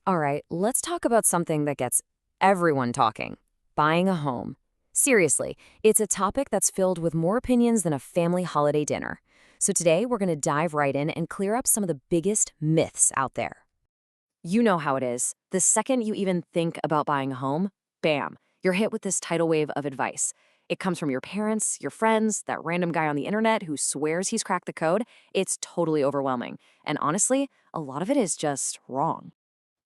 All right, let's talk about something that gets everyone talking: buying a home. Seriously, it's a topic that's filled with more opinions than a family holiday dinner. So today we're going to dive right in and clear up some of the biggest myths out there. You know how it is. The second you even think about buying a home, bam, you're hit with this tidal wave of advice. It comes from your parents, your friends, that random guy on the internet who swears he's cracked the code. It's totally overwhelming. And honestly, a lot of it is just wrong.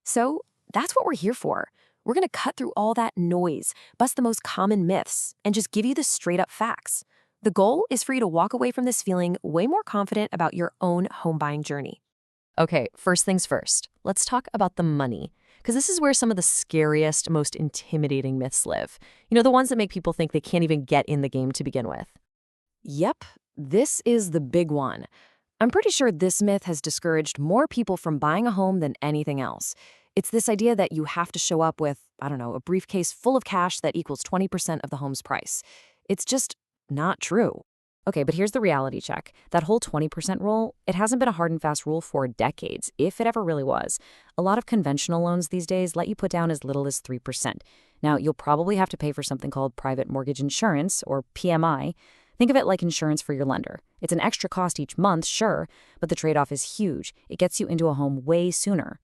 So that's what we're here for. We're going to cut through all that noise, bust the most common myths, and just give you the straight up facts. The goal is for you to walk away from this feeling way more confident about your own home buying journey. Okay, first things first, let's talk about the money, because this is where some of the scariest, most intimidating myths live. You know, the ones that make people think they can't even get in the game to begin with. Yep, this is the big one. I'm pretty sure this myth has discouraged more people from buying a home than anything else. It's this idea that you have to show up with, I don't know, a briefcase full of cash that equals 20% of the home's price. It's just not true. Okay, but here's the reality check. That whole 20% rule, it hasn't been a hard and fast rule for decades, if it ever really was. A lot of conventional loans these days let you put down as little as 3%. Now, you'll probably have to pay for something called private mortgage insurance, or PMI. Think of it like insurance for your lender. It's an extra cost each month, sure, but the trade-off is huge. It gets you into a home way sooner.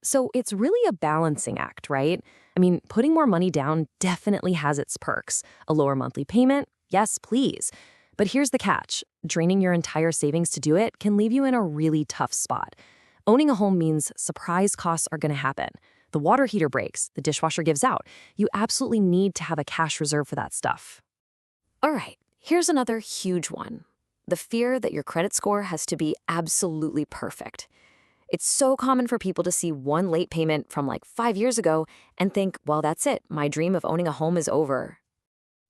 So it's really a balancing act, right? I mean, putting more money down definitely has its perks. A lower monthly payment? Yes, please. But here's the catch. Draining your entire savings to do it can leave you in a really tough spot. Owning a home means surprise costs are going to happen. The water heater breaks, the dishwasher gives out. You absolutely need to have a cash reserve for that stuff. All right, here's another huge one: the fear that your credit score has to be absolutely perfect. It's so common for people to see one late payment from like 5 years ago and think, well, that's it. My dream of owning a home is over.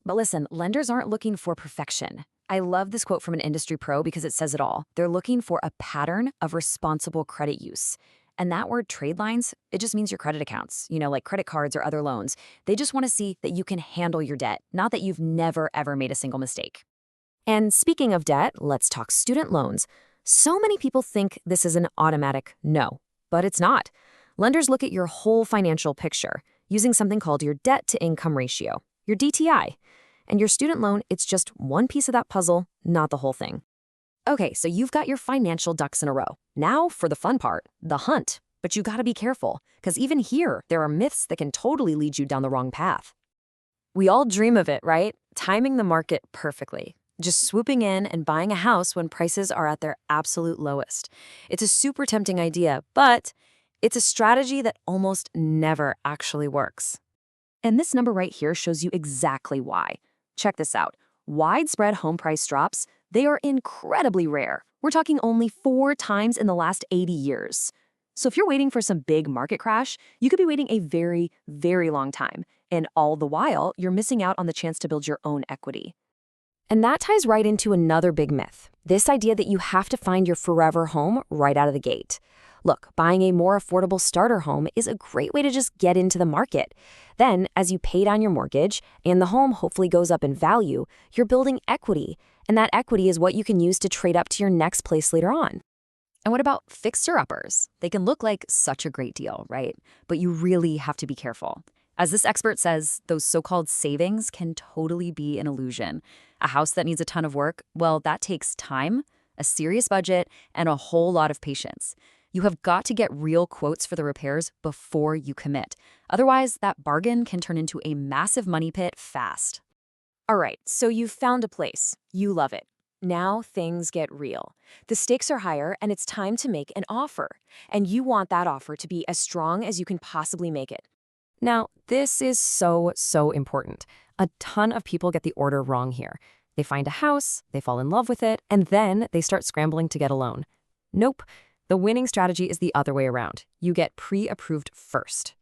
But listen, lenders aren't looking for perfection. I love this quote from an industry pro because it says it all. They're looking for a pattern of responsible credit use. And that word trade lines, it just means your credit accounts, like credit cards or other loans. They just want to see that you can handle your debt, not that you've never, ever made a single mistake. And speaking of debt, let's talk student loans. So many people think this is an automatic no, but it's not. Lenders look at your whole financial picture using something called your debt to income ratio, your DTI. And your student loan, it's just one piece of that puzzle, not the whole thing. Okay, so you've got your financial ducks in a row. Now for the fun part, the hunt. But you gotta be careful, because even here, there are myths that can totally lead you down the wrong path. We all dream of it, right? Timing the market perfectly. Just swooping in and buying a house when prices are at their absolute lowest. It's a super tempting idea, but it's a strategy that almost never actually works. And this number right here shows you exactly why. Check this out. Widespread home price drops, they are incredibly rare. We're talking only 4 times in the last 80 years. So if you're waiting for some big market crash, you could be waiting a very, very long time. And all the while, you're missing out on the chance to build your own equity. And that ties right into another big myth, this idea that you have to find your forever home right out of the gate. Look, buying a more affordable starter home is a great way to just get into the market. Then, as you pay down your mortgage and the home hopefully goes up in value, you're building equity. And that equity is what you can use to trade up to your next place later on. And what about fixer-uppers? They can look like such a great deal, right? But you really have to be careful. As this expert says, those so-called savings can totally be an illusion. A house that needs a ton of work, well, that takes time, a serious budget, and a whole lot of patience. You have got to get real quotes for the repairs before you commit. Otherwise, that bargain can turn into a massive money pit fast. All right, so you've found a place. You love it. Now things get real. The stakes are higher and it's time to make an offer. And you want that offer to be as strong as you can possibly make it. Now, this is so, so important. A ton of people get the order wrong here. They find a house, they fall in love with it, and then they start scrambling to get a loan. Nope. The winning strategy is the other way around. You get pre-approved first.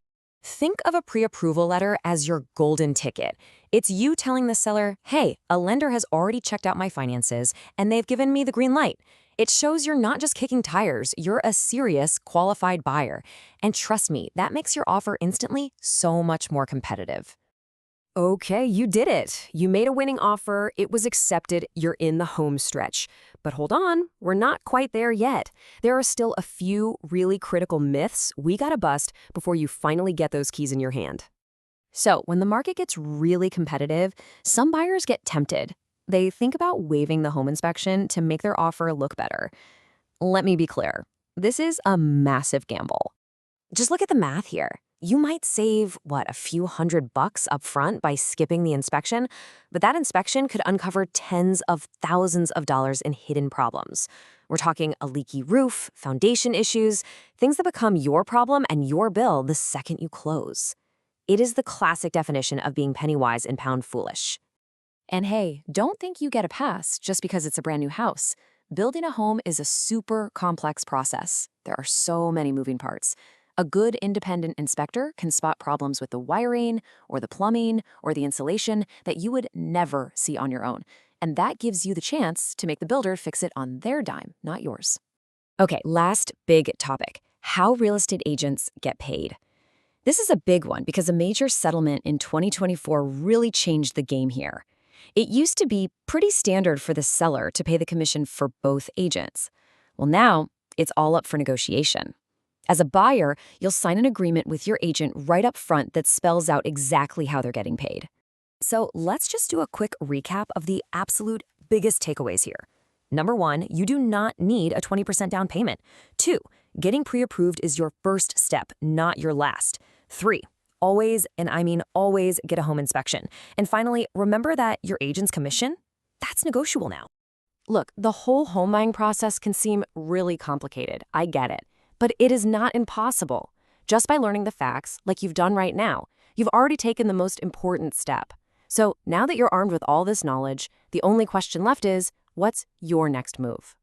Think of a pre-approval letter as your golden ticket. It's you telling the seller, hey, a lender has already checked out my finances and they've given me the green light. It shows you're not just kicking tires, you're a serious, qualified buyer. And trust me, that makes your offer instantly so much more competitive. Okay, you did it. You made a winning offer, it was accepted, you're in the home stretch. But hold on, we're not quite there yet. There are still a few really critical myths we gotta bust before you finally get those keys in your hand. So, when the market gets really competitive, some buyers get tempted. They think about waiving the home inspection to make their offer look better. Let me be clear. This is a massive gamble. Just look at the math here. You might save, a few $100 up front by skipping the inspection, but that inspection could uncover tens of thousands of dollars in hidden problems. We're talking a leaky roof, foundation issues, things that become your problem and your bill the second you close. It is the classic definition of being penny wise and pound foolish. And hey, don't think you get a pass just because it's a brand new house. Building a home is a super complex process. There are so many moving parts. A good independent inspector can spot problems with the wiring or the plumbing or the insulation that you would never see on your own. And that gives you the chance to make the builder fix it on their dime, not yours. Okay, last big topic, how real estate agents get paid. This is a big one because a major settlement in 2024 really changed the game here. It used to be pretty standard for the seller to pay the commission for both agents. Well, now it's all up for negotiation. As a buyer, you'll sign an agreement with your agent right up front that spells out exactly how they're getting paid. So let's just do a quick recap of the absolute biggest takeaways here. Number 1, you do not need a 20% down payment. 2, getting pre-approved is your first step, not your last. 3, always, and I mean always, get a home inspection. And finally, remember that your agent's commission? That's negotiable now. Look, the whole home buying process can seem really complicated. I get it. But it is not impossible. Just by learning the facts, like you've done right now, you've already taken the most important step. So now that you're armed with all this knowledge, the only question left is, what's your next move?